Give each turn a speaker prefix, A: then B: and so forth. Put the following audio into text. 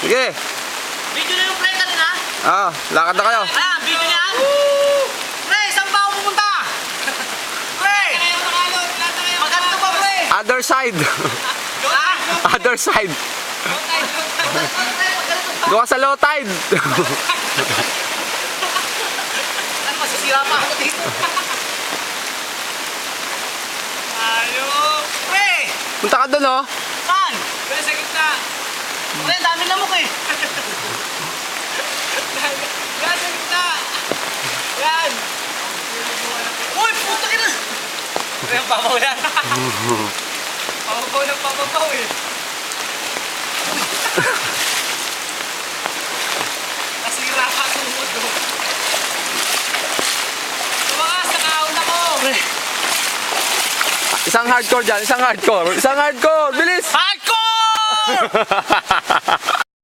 A: Sige.
B: Video na yung pre kanina.
A: Lakad na kayo.
B: Ayan, video niya. Pre, saan ba ako pumunta? Pre! Maganda pa, pre!
A: Other side. Other side. Doon ka sa low tide.
B: Ano, masisira pa ako dito. Ayok! Pre!
A: Punta ka doon, oh.
B: Saan? Pre, sa gitna. Pre, dami lamok eh. Yan, sa gitna. Yan. Uy, puta ka na. Pre, ang babaw yan. Pababaw ng pababaw eh. Nasira pa ang tumod doon. Tumakas, nakaahon ako. Pre.
A: Isang hardcore dyan, isang hardcore. Isang hardcore, bilis!
B: Hardcore!